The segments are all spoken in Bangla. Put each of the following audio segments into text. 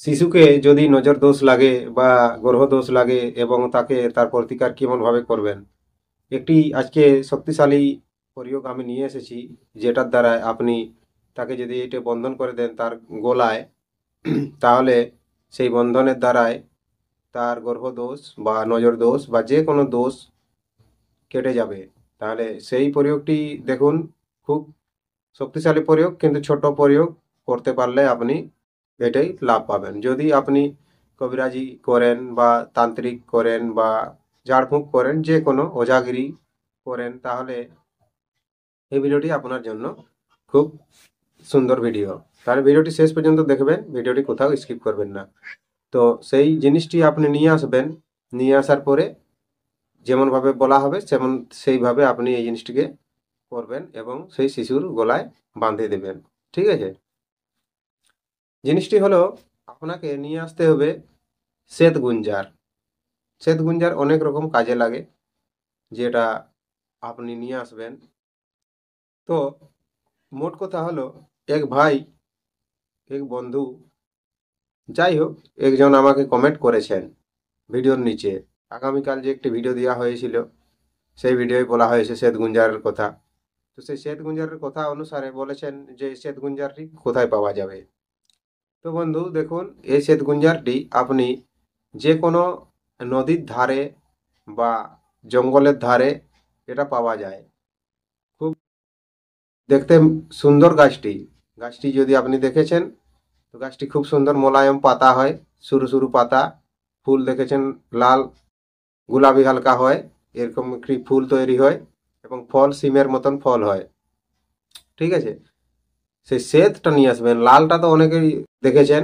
শিশুকে যদি নজর দোষ লাগে বা গ্রহ দোষ লাগে এবং তাকে তার প্রতিকার কেমনভাবে করবেন, একটি আজকে শক্তিশালী প্রয়োগ আমি নিয়ে এসেছি, যেটার দ্বারা আপনি তাকে যদি এটা বন্ধন করে দেন তার গলায়, তাহলে সেই বন্ধনের দ্বারায় তার গ্রহ দোষ বা নজর দোষ বা যে কোনো দোষ কেটে যাবে। তাহলে সেই প্রয়োগটি দেখুন, খুব শক্তিশালী প্রয়োগ, কিন্তু ছোট প্রয়োগ করতে পারলে আপনি এটাই লাভ পাবেন। যদি আপনি কবিরাজি করেন বা তান্ত্রিক করেন বা ঝাড়ফুঁক করেন, যে কোনো ওঝাগিরি করেন, তাহলে এই ভিডিওটি আপনার জন্য খুব সুন্দর ভিডিও। তাহলে ভিডিওটি শেষ পর্যন্ত দেখবেন, ভিডিওটি কোথাও স্কিপ করবেন না। তো সেই জিনিসটি আপনি নিয়ে আসবেন, নিয়ে আসার পরে যেমনভাবে বলা হবে সেইভাবে আপনি এই জিনিসটিকে করবেন এবং সেই শিশুর গলায় বাঁধিয়ে দেবেন। ঠিক আছে? জিনিসটি হলো, আপনাকে নিয়ে আসতে হবে শ্বেত গুঞ্জার। শ্বেত গুঞ্জার অনেক রকম কাজে লাগে, যেটা আপনি নিয়ে আসবেন। তো মোট কথা হলো, এক ভাই, এক বন্ধু, যাই হোক, একজন আমাকে কমেন্ট করেছেন ভিডিওর নিচে। আগামীকাল যে একটি ভিডিও দেওয়া হয়েছিল, সেই ভিডিওয় বলা হয়েছে শ্বেত গুঞ্জারের কথা। তো সেই শ্বেত গুঞ্জারের কথা অনুসারে বলেছেন যে শ্বেত গুঞ্জারটি কোথায় পাওয়া যাবে। তো বন্ধু দেখুন, এই শ্বেত গুঞ্জারটি আপনি যে কোনো নদীর ধারে বা জঙ্গলের ধারে এটা পাওয়া যায়। খুব দেখতে সুন্দর গাছটি। গাছটি যদি আপনি দেখেছেন, তো গাছটি খুব সুন্দর মোলায়েম পাতা হয়, সরু সরু পাতা। ফুল দেখেছেন লাল গোলাপি হালকা হয়, এরকম একটি ফুল তৈরি হয় এবং ফল সিমের মতন ফল হয়। ঠিক আছে? সেই শ্বেতটা নিয়ে আসবেন। লালটা তো অনেকেই দেখেছেন,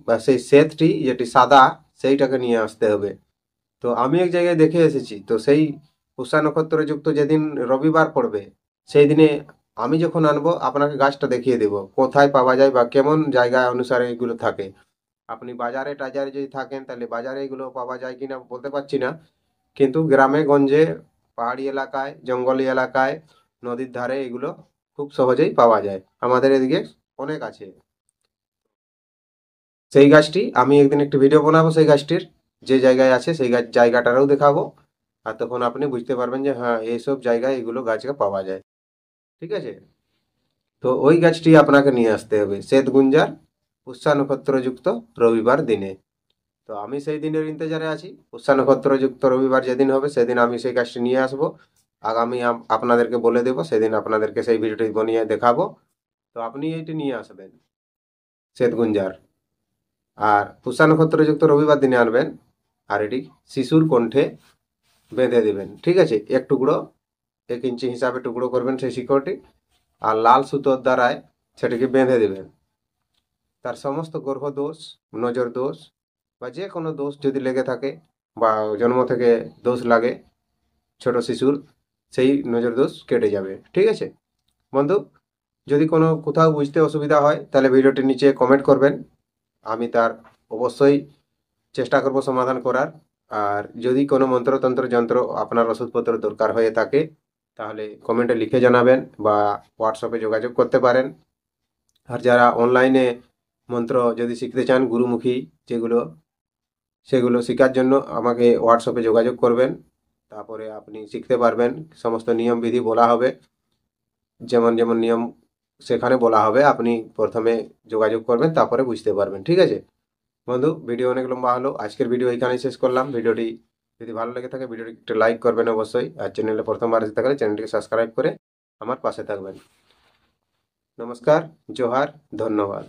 বা সেই শ্বেতটি যেটি সাদা, সেইটাকে নিয়ে আসতে হবে। তো আমি এক জায়গায় দেখে এসেছি, তো সেই পুষ্যা নক্ষত্র যুক্ত যেদিন রবিবার পড়বে, সেই দিনে আমি যখন আনবো আপনাকে গাছটা দেখিয়ে দেব কোথায় পাওয়া যায় বা কেমন জায়গা অনুসারে এগুলো থাকে। আপনি বাজারে টাজারে যদি থাকেন, তাহলে বাজারে এগুলো পাওয়া যায় কিনা বলতে পারছি না, কিন্তু গ্রামে গঞ্জে, পাহাড়ি এলাকায়, জঙ্গলি এলাকায়, নদীর ধারে এগুলো খুব সহজেই পাওয়া যায়। আমাদের এদিকে অনেক আছে। সেই গাছটি আমি একদিন একটি ভিডিও বানাবো, সেই গাছটির যে জায়গায় আছে সেই জায়গাটারও দেখাবো। আর তখন আপনি বুঝতে পারবেন যে হ্যাঁ, এইসব জায়গায় এগুলো গাছকে পাওয়া যায়। ঠিক আছে? তো ওই গাছটি আপনাকে নিয়ে আসতে হবে, শ্বেত গুঞ্জার, পুষ্যা নক্ষত্রযুক্ত রবিবার দিনে। তো আমি সেই দিনের ইন্তজারে আছি। পুষ্যা নক্ষত্রযুক্ত রবিবার যেদিন হবে, সেদিন আমি সেই গাছটি নিয়ে আসবো। আগামী আপনাদেরকে বলে দেবো, সেদিন আপনাদেরকে সেই ভিডিওটি বানিয়ে দেখাবো। তো আপনি এইটি নিয়ে আসবেন, শ্বেত গুঞ্জার। আর পুষ্যা নক্ষত্রযুক্ত রবিবার দিনে আনবেন, আর এটি শিশুর কণ্ঠে বেঁধে দেবেন। ঠিক আছে? এক টুকরো, 1 ইঞ্চি হিসাবে টুকরো করবেন সেই শিকড়টি, আর লাল সুতোর দ্বারায় সেটিকে বেঁধে দেবেন। তার সমস্ত গ্রহ দোষ, নজর দোষ বা যে কোনো দোষ যদি লেগে থাকে, বা জন্ম থেকে দোষ লাগে ছোট শিশুর, সেই নজর দোষ কেটে যাবে। ঠিক আছে বন্ধু? যদি কোনো কোথাও বুঝতে অসুবিধা হয়, তাহলে ভিডিওটির নিচে কমেন্ট করবেন। আমি তার অবশ্যই চেষ্টা করব সমাধান করার। আর যদি কোনো মন্ত্রতন্ত্র যন্ত্র আপনার ওষুধপত্র দরকার হয়ে থাকে, তাহলে কমেন্টে লিখে জানাবেন বা হোয়াটসঅ্যাপে যোগাযোগ করতে পারেন। আর যারা অনলাইনে মন্ত্র যদি শিখতে চান, গুরুমুখী যেগুলো, সেগুলো শেখার জন্য আমাকে হোয়াটসঅ্যাপে যোগাযোগ করবেন। তারপরে আপনি শিখতে পারবেন। সমস্ত নিয়মবিধি বলা হবে, যেমন যেমন নিয়ম সেখানে বলা হবে, আপনি প্রথমে যোগাযোগ করবেন, তারপরে বুঝতে পারবেন। ঠিক আছে বন্ধু? ভিডিও অনেক লম্বা হলো, আজকের ভিডিও এখানেই শেষ করলাম। ভিডিওটি যদি ভালো লেগে থাকে, ভিডিওটি একটু লাইক করবেন অবশ্যই। আর চ্যানেলে প্রথমবার এসে থাকলে চ্যানেলটিকে সাবস্ক্রাইব করে আমার পাশে থাকবেন। নমস্কার, জোহার, ধন্যবাদ।